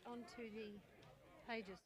onto the pages.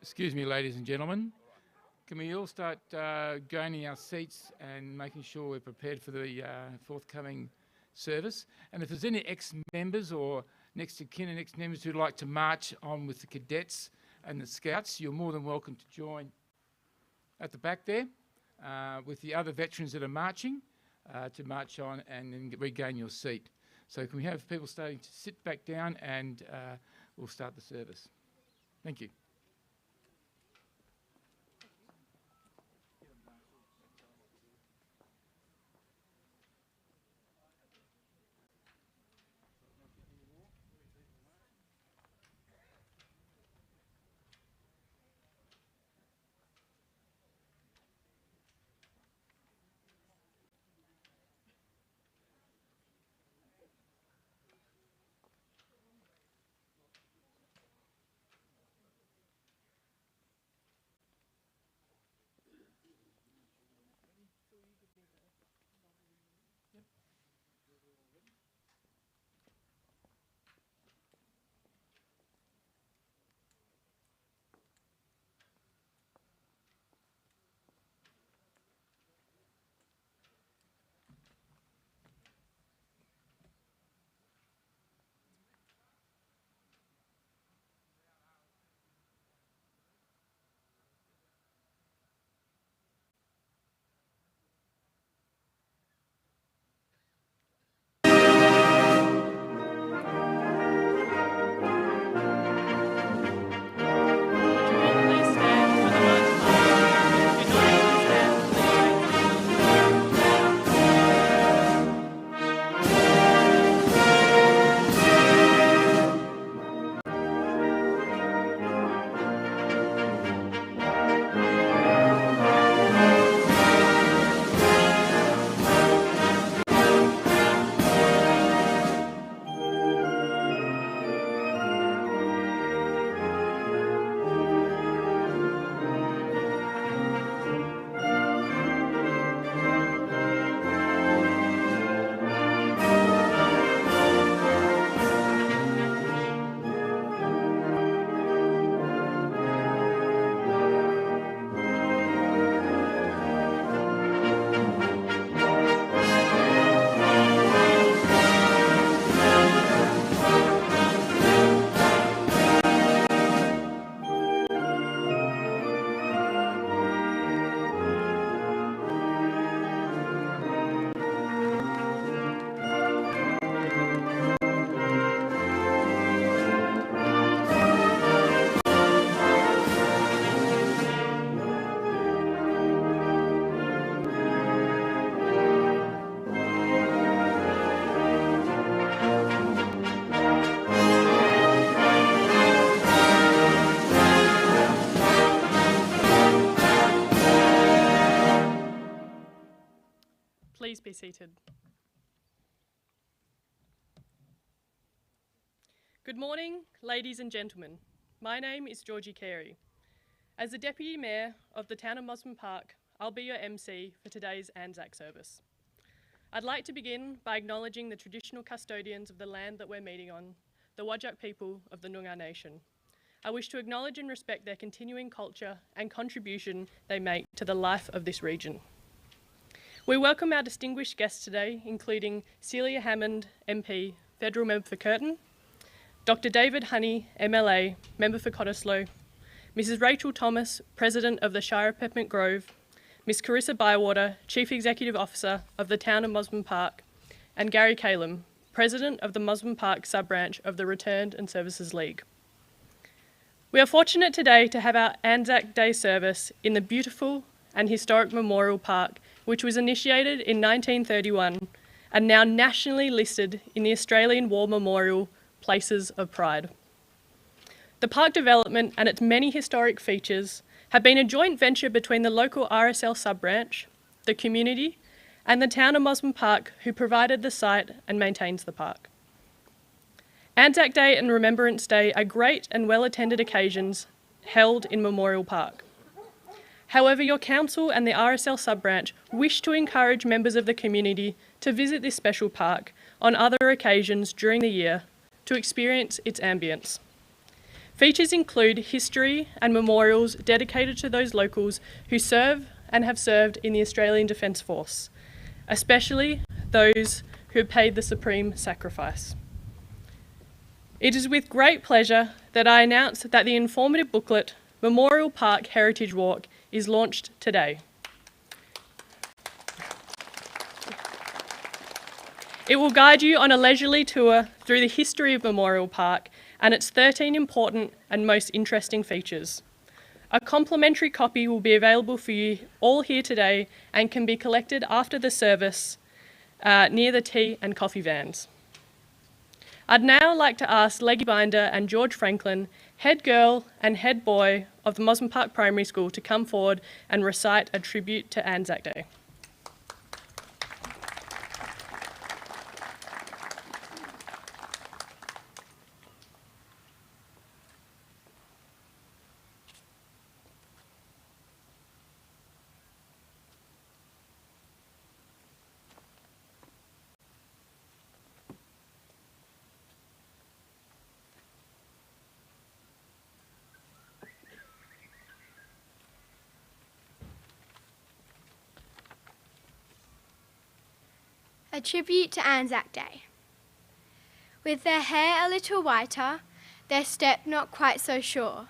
Excuse me, ladies and gentlemen. Can we all start gaining our seats and making sure we're prepared for the forthcoming service? And if there's any ex-members or next of kin and ex-members who'd like to march on with the cadets and the scouts, you're more than welcome to join at the back there with the other veterans that are marching to march on and then regain your seat. So can we have people starting to sit back down, and we'll start the service. Thank you. Please be seated. Good morning, ladies and gentlemen. My name is Georgie Carey. As the Deputy Mayor of the town of Mosman Park, I'll be your MC for today's Anzac service. I'd like to begin by acknowledging the traditional custodians of the land that we're meeting on, the Whadjuk people of the Noongar Nation. I wish to acknowledge and respect their continuing culture and contribution they make to the life of this region. We welcome our distinguished guests today, including Celia Hammond, MP, Federal Member for Curtin, Dr. David Honey, MLA, Member for Cottesloe, Mrs. Rachel Thomas, President of the Shire of Peppermint Grove, Ms. Carissa Bywater, Chief Executive Officer of the town of Mosman Park, and Gary Calum, President of the Mosman Park sub-branch of the Returned and Services League. We are fortunate today to have our Anzac Day service in the beautiful and historic Memorial Park, which was initiated in 1931 and now nationally listed in the Australian War Memorial Places of Pride. The park development and its many historic features have been a joint venture between the local RSL sub-branch, the community, and the town of Mosman Park, who provided the site and maintains the park. Anzac Day and Remembrance Day are great and well-attended occasions held in Memorial Park. However, your council and the RSL sub-branch wish to encourage members of the community to visit this special park on other occasions during the year to experience its ambience. Features include history and memorials dedicated to those locals who serve and have served in the Australian Defence Force, especially those who have paid the supreme sacrifice. It is with great pleasure that I announce that the informative booklet, Memorial Park Heritage Walk, is launched today. It will guide you on a leisurely tour through the history of Memorial Park and its 13 important and most interesting features. A complimentary copy will be available for you all here today and can be collected after the service near the tea and coffee vans. I'd now like to ask Leggy Binder and George Franklin, head girl and head boy of the Mosman Park Primary School, to come forward and recite a tribute to Anzac Day. A tribute to Anzac Day. With their hair a little whiter, their step not quite so sure,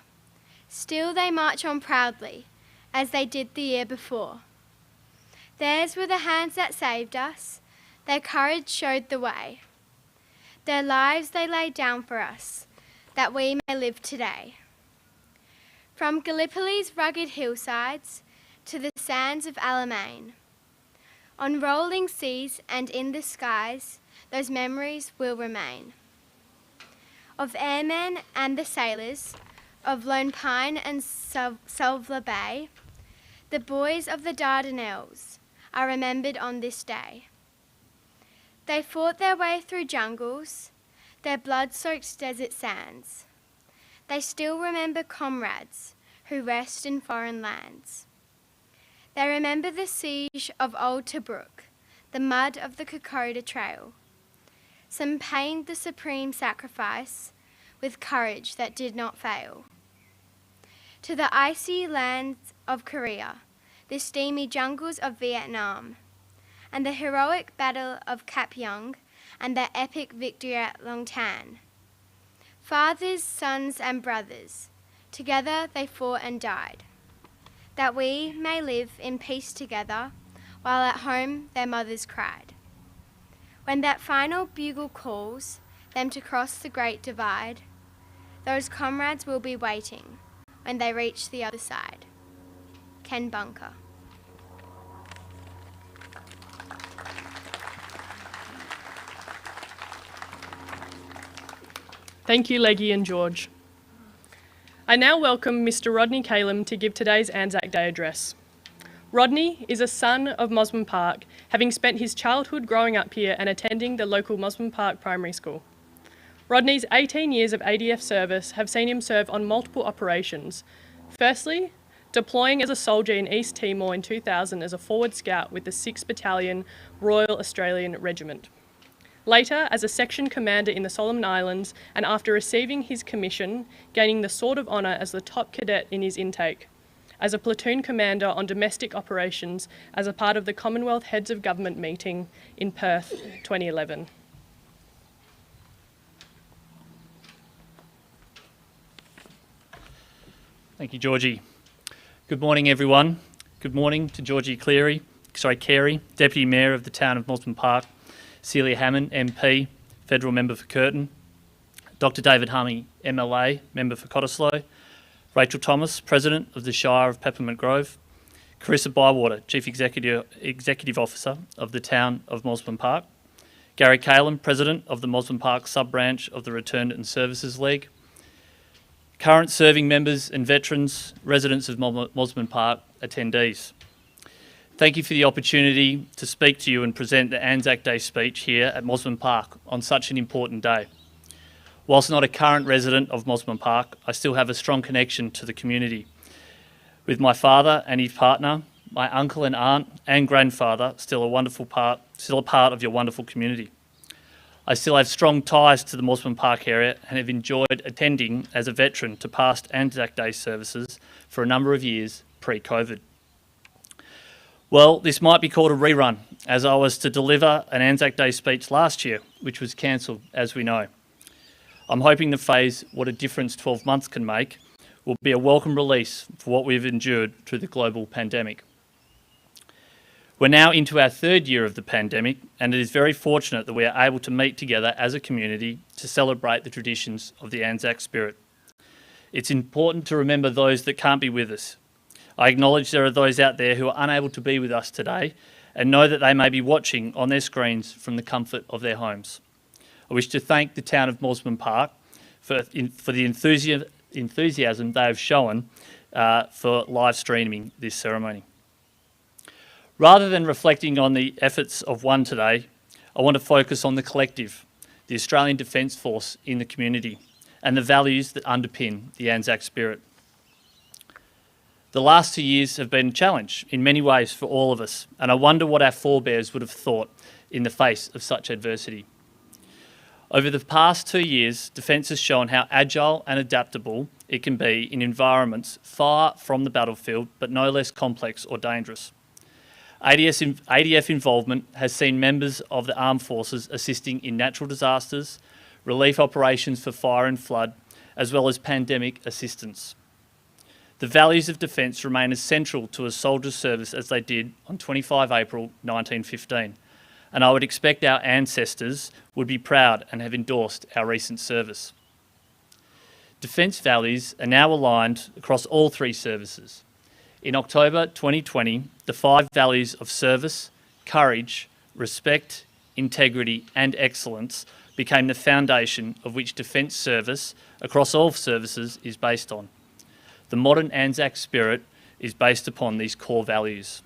still they march on proudly, as they did the year before. Theirs were the hands that saved us, their courage showed the way. Their lives they laid down for us, that we may live today. From Gallipoli's rugged hillsides to the sands of Alamein, on rolling seas and in the skies, those memories will remain. Of airmen and the sailors, of Lone Pine and Suvla Bay, the boys of the Dardanelles are remembered on this day. They fought their way through jungles, their blood-soaked desert sands. They still remember comrades who rest in foreign lands. They remember the siege of Old Tobruk, the mud of the Kokoda Trail. Some paid the supreme sacrifice with courage that did not fail. To the icy lands of Korea, the steamy jungles of Vietnam, and the heroic battle of Cap Yeong and their epic victory at Long Tan. Fathers, sons and brothers, together they fought and died, that we may live in peace together, while at home their mothers cried. When that final bugle calls them to cross the great divide, those comrades will be waiting when they reach the other side. Ken Bunker. Thank you, Leggy and George. I now welcome Mr. Rodney Calum to give today's Anzac Day address. Rodney is a son of Mosman Park, having spent his childhood growing up here and attending the local Mosman Park Primary School. Rodney's 18 years of ADF service have seen him serve on multiple operations. Firstly, deploying as a soldier in East Timor in 2000 as a forward scout with the 6th Battalion Royal Australian Regiment. Later, as a section commander in the Solomon Islands, and after receiving his commission, gaining the Sword of Honour as the top cadet in his intake, as a platoon commander on domestic operations as a part of the Commonwealth Heads of Government meeting in Perth 2011. Thank you, Georgie. Good morning, everyone. Good morning to Georgie Carey, Deputy Mayor of the town of Mosman Park, Celia Hammond, MP, Federal Member for Curtin, Dr. David Hummy, MLA, Member for Cottesloe, Rachel Thomas, President of the Shire of Peppermint Grove, Carissa Bywater, Chief Executive Officer of the town of Mosman Park, Gary Calum, President of the Mosman Park sub-branch of the Returned and Services League, current serving members and veterans, residents of Mosman Park, attendees. Thank you for the opportunity to speak to you and present the Anzac Day speech here at Mosman Park on such an important day. Whilst not a current resident of Mosman Park, I still have a strong connection to the community. With my father and his partner, my uncle and aunt and grandfather still a part of your wonderful community. I still have strong ties to the Mosman Park area and have enjoyed attending as a veteran to past Anzac Day services for a number of years pre-COVID. Well, this might be called a rerun, as I was to deliver an Anzac Day speech last year, which was cancelled, as we know. I'm hoping the phrase, "what a difference 12 months can make," will be a welcome release for what we've endured through the global pandemic. We're now into our third year of the pandemic, and it is very fortunate that we are able to meet together as a community to celebrate the traditions of the Anzac spirit. It's important to remember those that can't be with us. I acknowledge there are those out there who are unable to be with us today and know that they may be watching on their screens from the comfort of their homes. I wish to thank the town of Mosman Park for the enthusiasm they have shown for live streaming this ceremony. Rather than reflecting on the efforts of one today, I want to focus on the collective, the Australian Defence Force in the community, and the values that underpin the Anzac spirit. The last 2 years have been a challenge in many ways for all of us, and I wonder what our forebears would have thought in the face of such adversity. Over the past 2 years, Defence has shown how agile and adaptable it can be in environments far from the battlefield, but no less complex or dangerous. ADF involvement has seen members of the armed forces assisting in natural disasters, relief operations for fire and flood, as well as pandemic assistance. The values of defence remain as central to a soldier's service as they did on 25 April 1915, and I would expect our ancestors would be proud and have endorsed our recent service. Defence values are now aligned across all three services. In October 2020, the 5 values of service, courage, respect, integrity and excellence became the foundation of which defence service across all services is based on. The modern Anzac spirit is based upon these core values.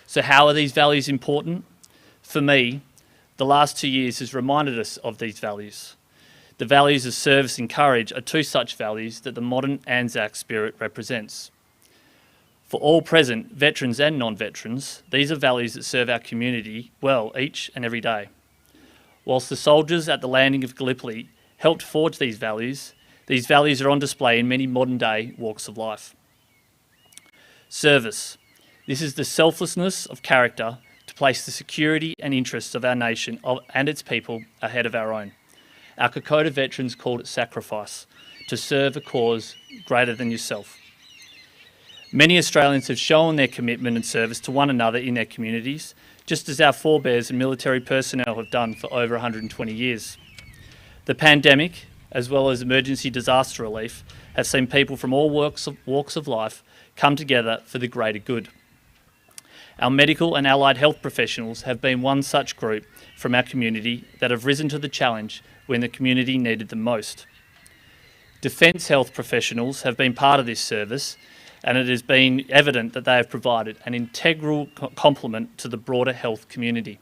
So how are these values important? For me, the last 2 years has reminded us of these values. The values of service and courage are two such values that the modern Anzac spirit represents. For all present, veterans and non-veterans, these are values that serve our community well each and every day. Whilst the soldiers at the landing of Gallipoli helped forge these values are on display in many modern-day walks of life. Service. This is the selflessness of character to place the security and interests of our nation and its people ahead of our own. Our Kokoda veterans called it sacrifice, to serve a cause greater than yourself. Many Australians have shown their commitment and service to one another in their communities, just as our forebears and military personnel have done for over 120 years. The pandemic, as well as emergency disaster relief, have seen people from all walks of life come together for the greater good. Our medical and allied health professionals have been one such group from our community that have risen to the challenge when the community needed them most. Defence health professionals have been part of this service, and it has been evident that they have provided an integral complement to the broader health community.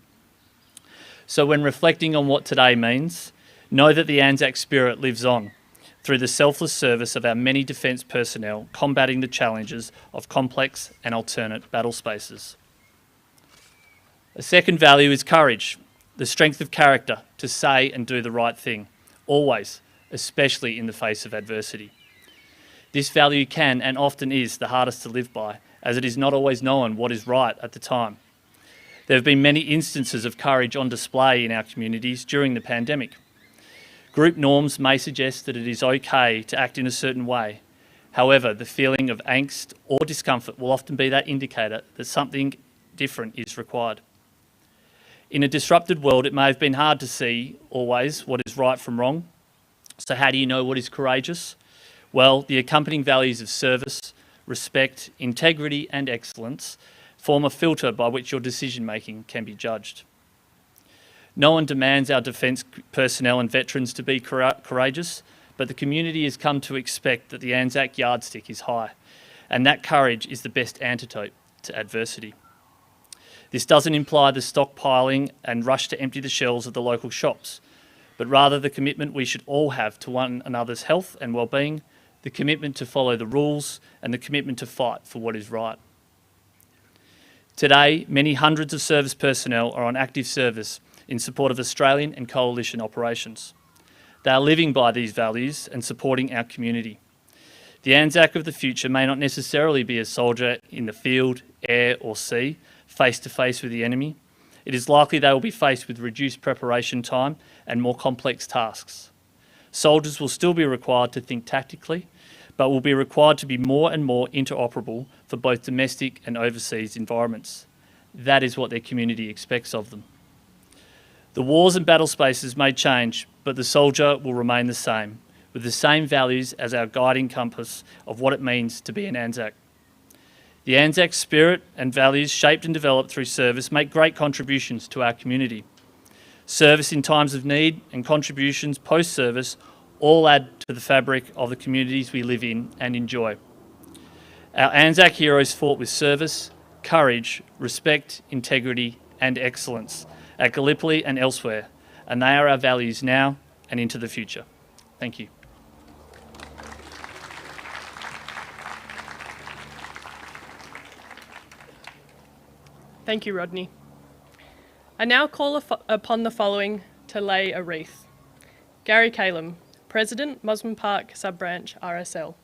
So when reflecting on what today means, know that the Anzac spirit lives on through the selfless service of our many defence personnel combating the challenges of complex and alternate battle spaces. A second value is courage, the strength of character to say and do the right thing, always, especially in the face of adversity. This value can and often is the hardest to live by, as it is not always known what is right at the time. There have been many instances of courage on display in our communities during the pandemic. Group norms may suggest that it is okay to act in a certain way. However, the feeling of angst or discomfort will often be that indicator that something different is required. In a disrupted world, it may have been hard to see always what is right from wrong. So how do you know what is courageous? Well, the accompanying values of service, respect, integrity and excellence form a filter by which your decision-making can be judged. No one demands our defence personnel and veterans to be courageous, but the community has come to expect that the Anzac yardstick is high, and that courage is the best antidote to adversity. This doesn't imply the stockpiling and rush to empty the shelves of the local shops, but rather the commitment we should all have to one another's health and well-being, the commitment to follow the rules, and the commitment to fight for what is right. Today, many hundreds of service personnel are on active service in support of Australian and coalition operations. They are living by these values and supporting our community. The Anzac of the future may not necessarily be a soldier in the field, air or sea, face to face with the enemy. It is likely they will be faced with reduced preparation time and more complex tasks. Soldiers will still be required to think tactically, but will be required to be more and more interoperable for both domestic and overseas environments. That is what their community expects of them. The wars and battle spaces may change, but the soldier will remain the same, with the same values as our guiding compass of what it means to be an Anzac. The Anzac spirit and values shaped and developed through service make great contributions to our community. Service in times of need and contributions post-service all add to the fabric of the communities we live in and enjoy. Our Anzac heroes fought with service, courage, respect, integrity and excellence at Gallipoli and elsewhere, and they are our values now and into the future. Thank you. Thank you, Rodney. I now call upon the following to lay a wreath. Gary Calum, President, Mosman Park Sub-Branch, RSL.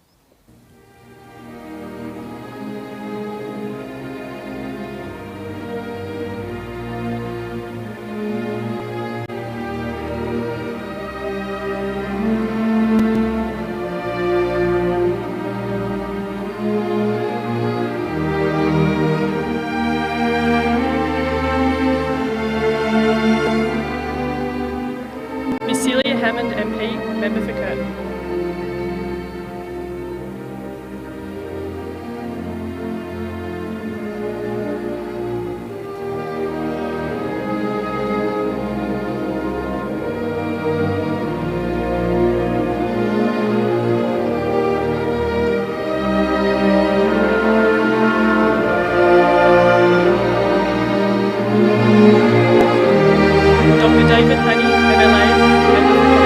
Hammond MP, Member for Curtin. Dr. David Honey, MLA, Member for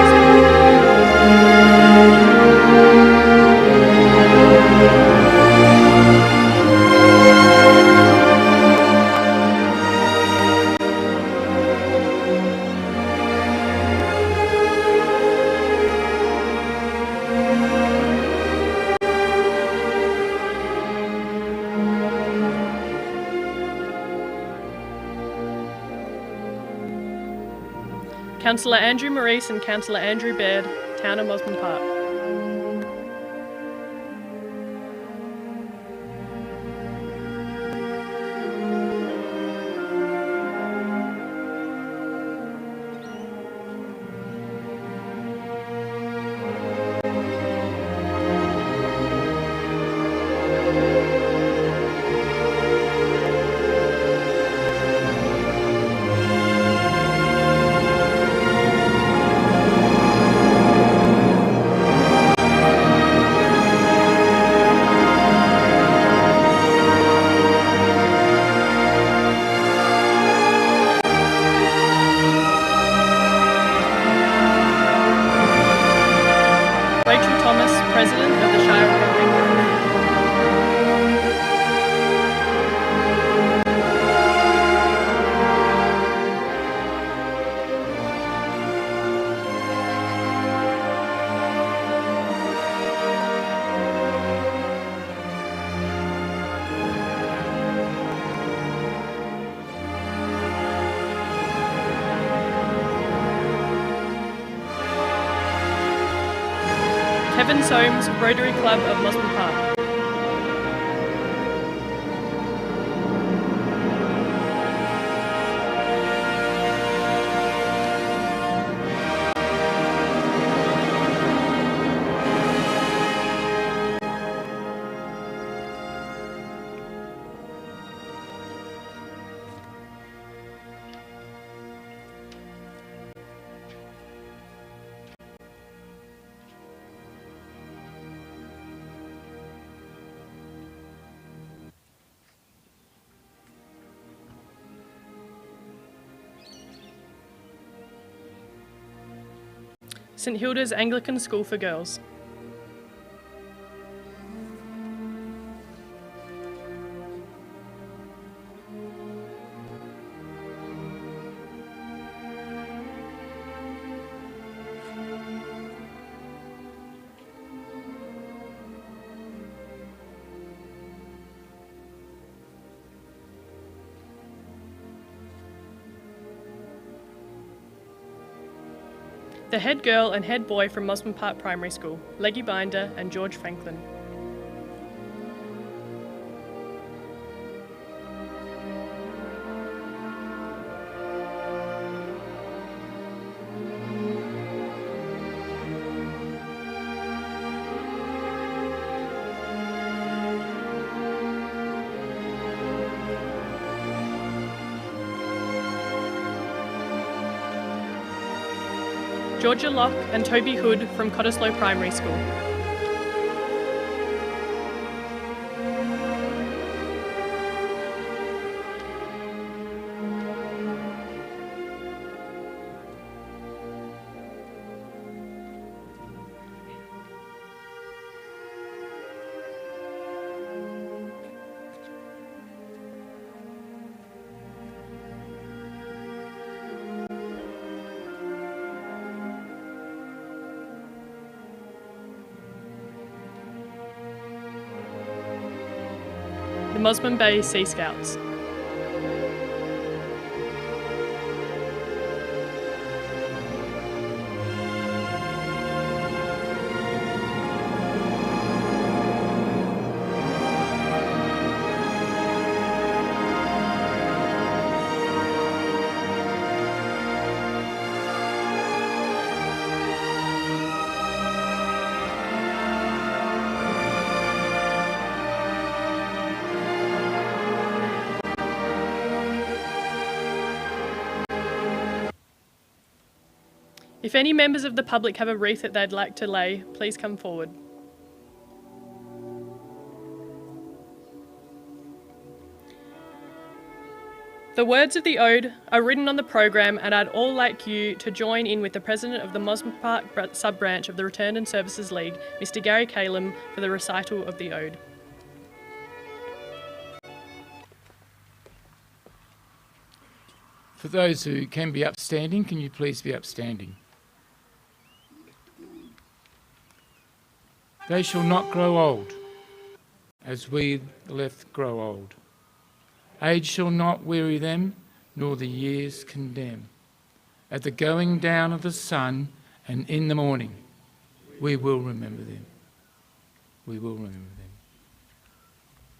Councillor Andrew Maurice and Councillor Andrew Baird, Town of Mosman Park. President of the Shire of Penrith. Kevin Soames, Rotary Club of Mosman Park. St Hilda's Anglican School for Girls. the head girl and head boy from Mosman Park Primary School, Leggy Binder and George Franklin. Georgia Locke and Toby Hood from Cottesloe Primary School. The Mosman Bay Sea Scouts. If any members of the public have a wreath that they'd like to lay, please come forward. The words of the ode are written on the program, and I'd all like you to join in with the President of the Mosman Park sub-branch of the Return and Services League, Mr. Gary Calum, for the recital of the ode. For those who can be upstanding, can you please be upstanding? They shall not grow old, as we the left grow old. Age shall not weary them, nor the years condemn. At the going down of the sun and in the morning, we will remember them. We will remember them.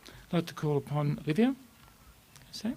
I'd like to call upon Olivia. Say.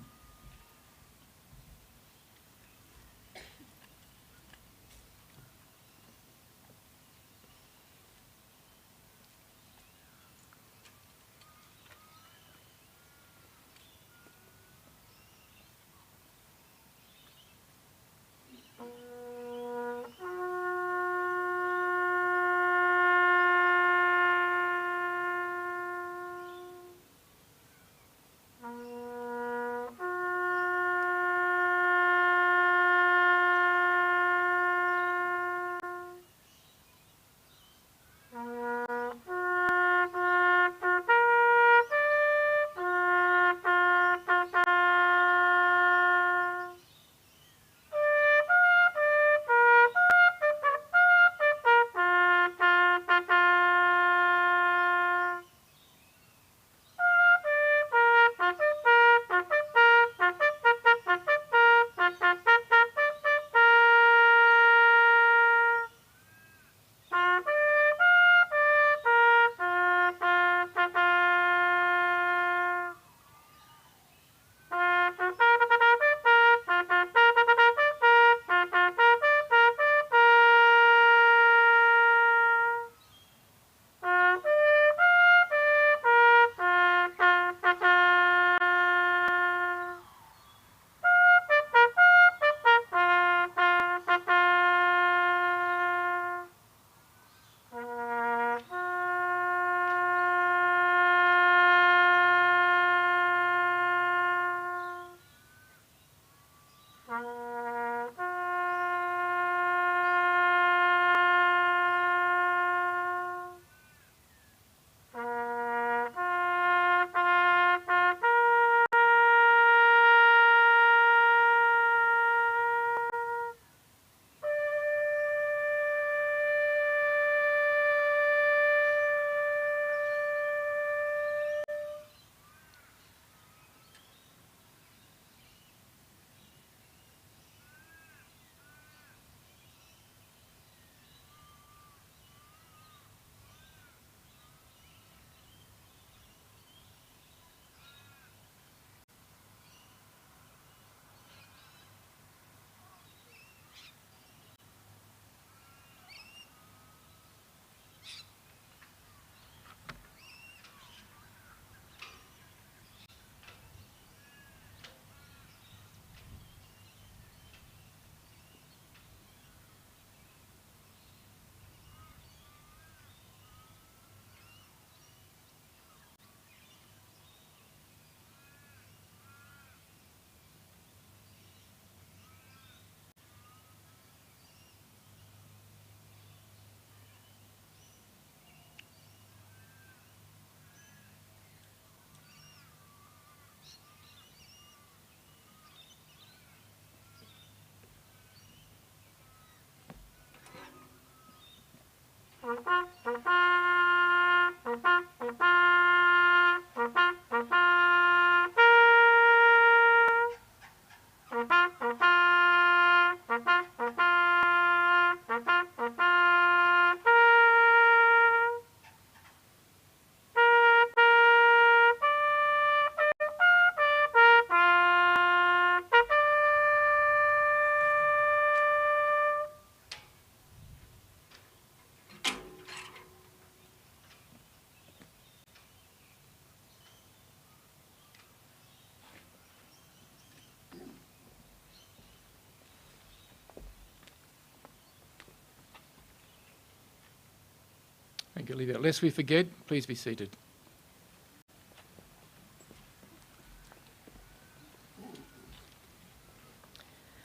Thank you, Olivia. Lest we forget, please be seated.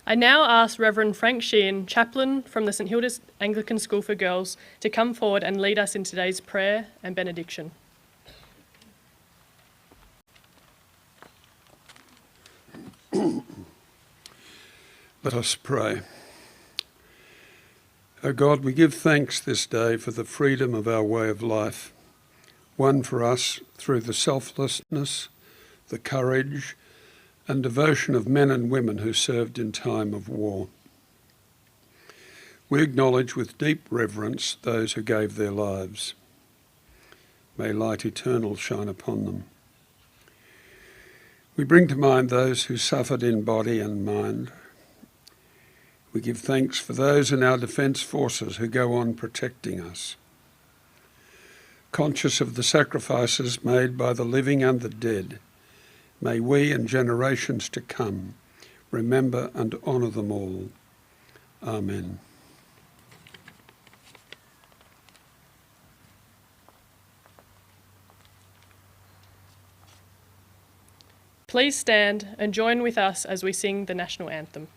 I now ask Reverend Frank Sheehan, chaplain from the St Hilda's Anglican School for Girls, to come forward and lead us in today's prayer and benediction. Let us pray. O God, we give thanks this day for the freedom of our way of life, won for us through the selflessness, the courage and devotion of men and women who served in time of war. We acknowledge with deep reverence those who gave their lives. May light eternal shine upon them. We bring to mind those who suffered in body and mind. We give thanks for those in our defence forces who go on protecting us. Conscious of the sacrifices made by the living and the dead, may we and generations to come remember and honour them all. Amen. Please stand and join with us as we sing the national anthem.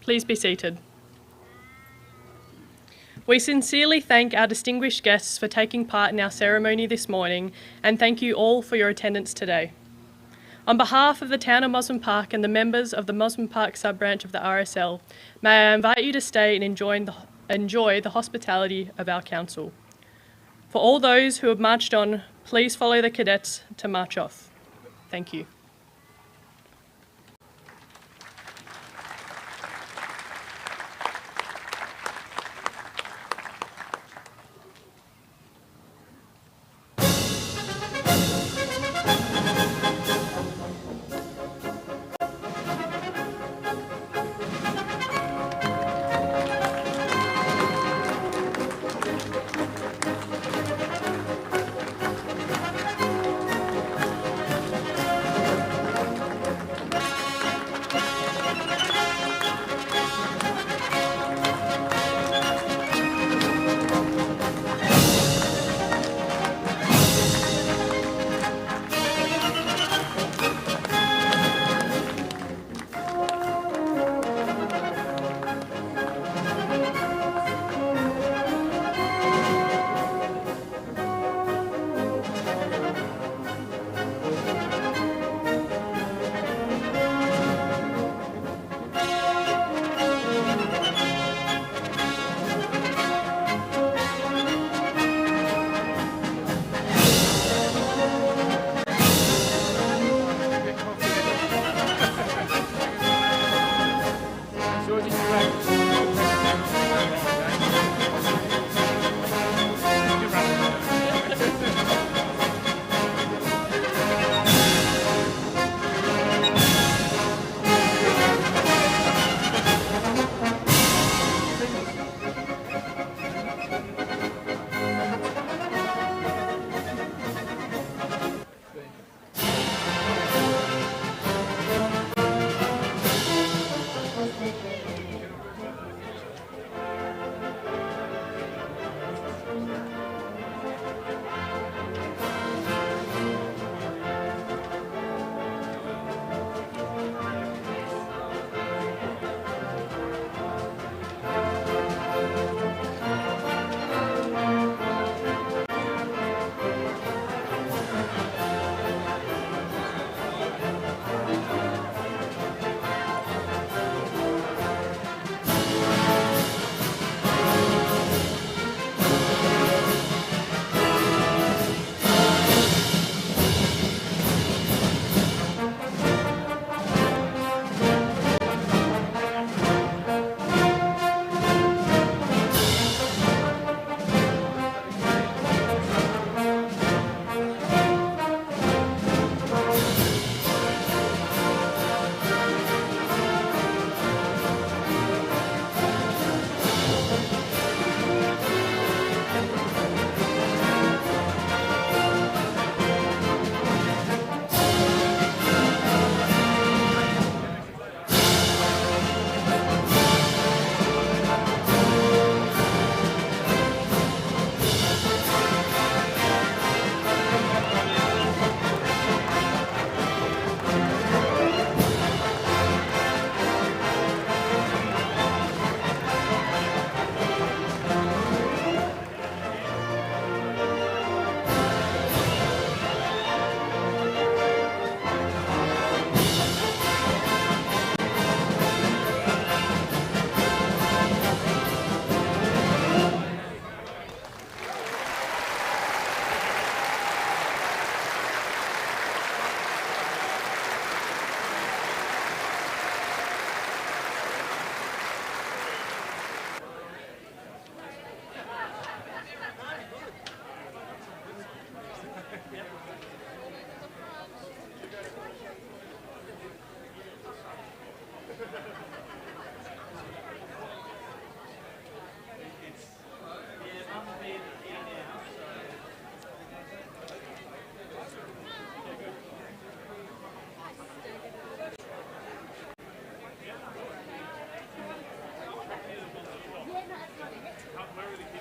Please be seated. We sincerely thank our distinguished guests for taking part in our ceremony this morning, and thank you all for your attendance today. On behalf of the Town of Mosman Park and the members of the Mosman Park sub-branch of the RSL, may I invite you to stay and enjoy the hospitality of our council. For all those who have marched on, please follow the cadets to march off. Thank you.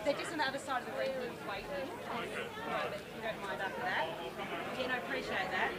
They're just on the other side of the green room waiting. If you don't mind after that. Yeah, no, appreciate that.